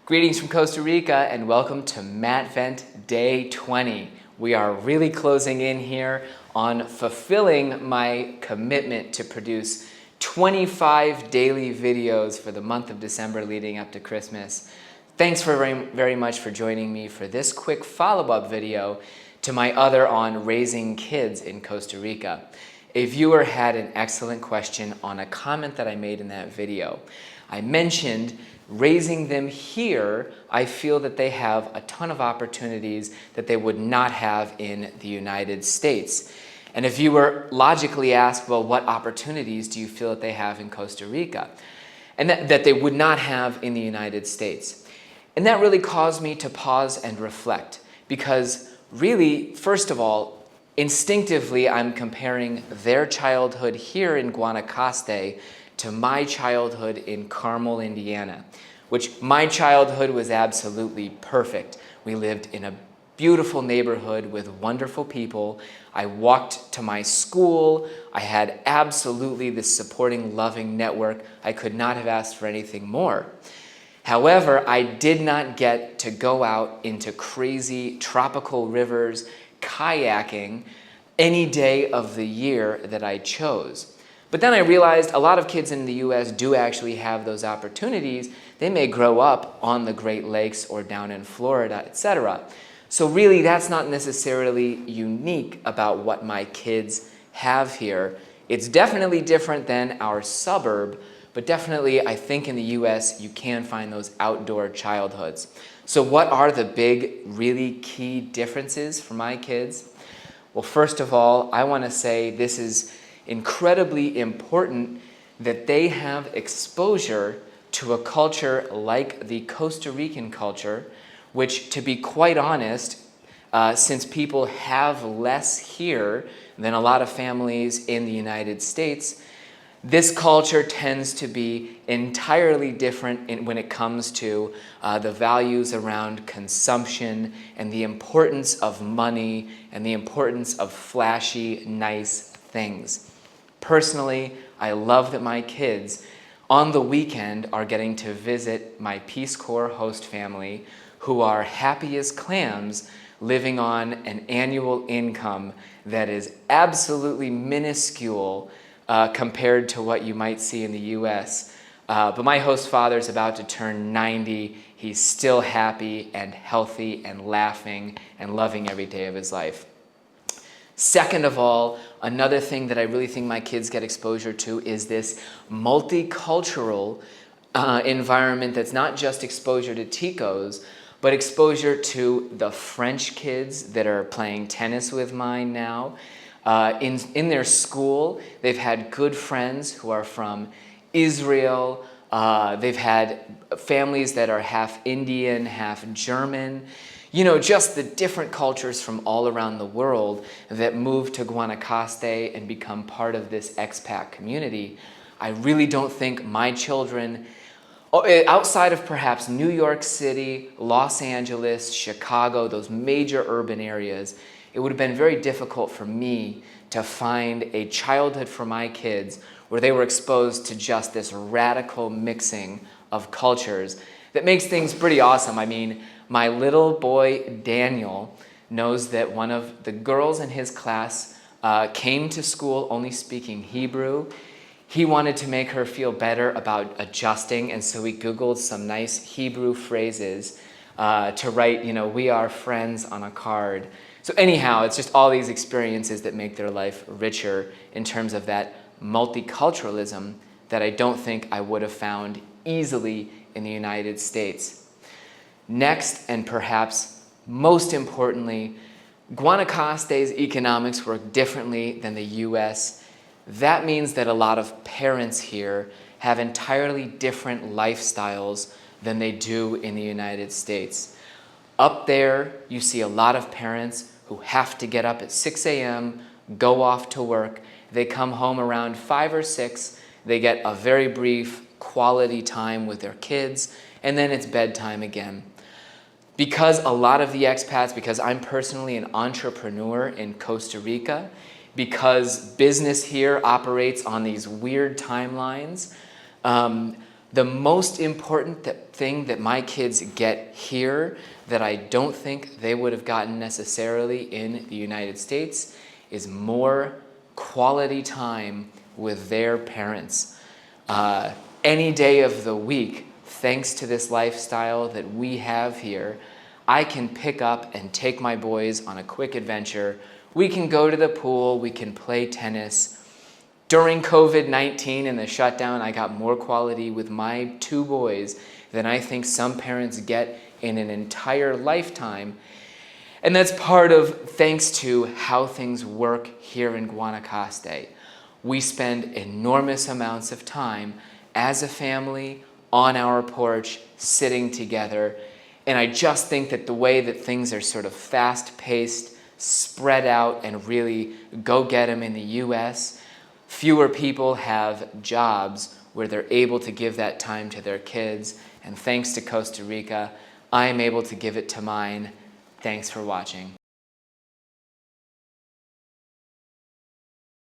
Greetings from Costa Rica and welcome to Mat Vent Day 20. We are really closing in here on fulfilling my commitment to produce 25 daily videos for the month of December leading up to Christmas. Thanks very much for joining me for this quick follow-up video to my other on raising kids in Costa Rica. A viewer had an excellent question on a comment that I made in that video. I mentioned raising them here, I feel that they have a ton of opportunities that they would not have in the United States. And if you were logically asked, well, what opportunities do you feel that they have in Costa Rica? And that they would not have in the United States. And that really caused me to pause and reflect. Because really, first of all, instinctively, I'm comparing their childhood here in Guanacaste to my childhood in Carmel, Indiana, which my childhood was absolutely perfect. We lived in a beautiful neighborhood with wonderful people. I walked to my school. I had absolutely this supporting, loving network. I could not have asked for anything more. However, I did not get to go out into crazy tropical rivers, kayaking, any day of the year that I chose. But then I realized a lot of kids in the US do actually have those opportunities. They may grow up on the Great Lakes or down in Florida, etc. So really, that's not necessarily unique about what my kids have here. It's definitely different than our suburb, but definitely I think in the US you can find those outdoor childhoods. So what are the big, really key differences for my kids? Well, first of all, I want to say this is incredibly important that they have exposure to a culture like the Costa Rican culture, which, to be quite honest, since people have less here than a lot of families in the United States, this culture tends to be entirely different when it comes to the values around consumption and the importance of money and the importance of flashy, nice things. Personally, I love that my kids on the weekend are getting to visit my Peace Corps host family who are happy as clams living on an annual income that is absolutely minuscule compared to what you might see in the US. But my host father is about to turn 90. He's still happy and healthy and laughing and loving every day of his life. Second of all, another thing that I really think my kids get exposure to is this multicultural environment that's not just exposure to Ticos, but exposure to the French kids that are playing tennis with mine now. In their school, they've had good friends who are from Israel. They've had families that are half Indian, half German. You know, just the different cultures from all around the world that move to Guanacaste and become part of this expat community. I really don't think my children, outside of perhaps New York City, Los Angeles, Chicago, those major urban areas, it would have been very difficult for me to find a childhood for my kids where they were exposed to just this radical mixing of cultures that makes things pretty awesome. I mean, my little boy, Daniel, knows that one of the girls in his class came to school only speaking Hebrew. He wanted to make her feel better about adjusting, and so we Googled some nice Hebrew phrases to write, we are friends on a card. So anyhow, it's just all these experiences that make their life richer in terms of that multiculturalism that I don't think I would have found easily in the United States. Next, and perhaps most importantly, Guanacaste's economics work differently than the US. That means that a lot of parents here have entirely different lifestyles than they do in the United States. Up there, you see a lot of parents who have to get up at 6 a.m., go off to work. They come home around 5 or 6. They get a very brief quality time with their kids, and then it's bedtime again. Because a lot of the expats, because I'm personally an entrepreneur in Costa Rica, because business here operates on these weird timelines, The most important thing that my kids get here that I don't think they would have gotten necessarily in the United States is more quality time with their parents. Any day of the week, thanks to this lifestyle that we have here, I can pick up and take my boys on a quick adventure. We can go to the pool, we can play tennis. During COVID-19 and the shutdown, I got more quality with my 2 boys than I think some parents get in an entire lifetime. And that's part of thanks to how things work here in Guanacaste. We spend enormous amounts of time as a family on our porch, sitting together. And I just think that the way that things are sort of fast-paced, spread out, and really go get them in the US, fewer people have jobs where they're able to give that time to their kids. And thanks to Costa Rica, I'm able to give it to mine. Thanks for watching.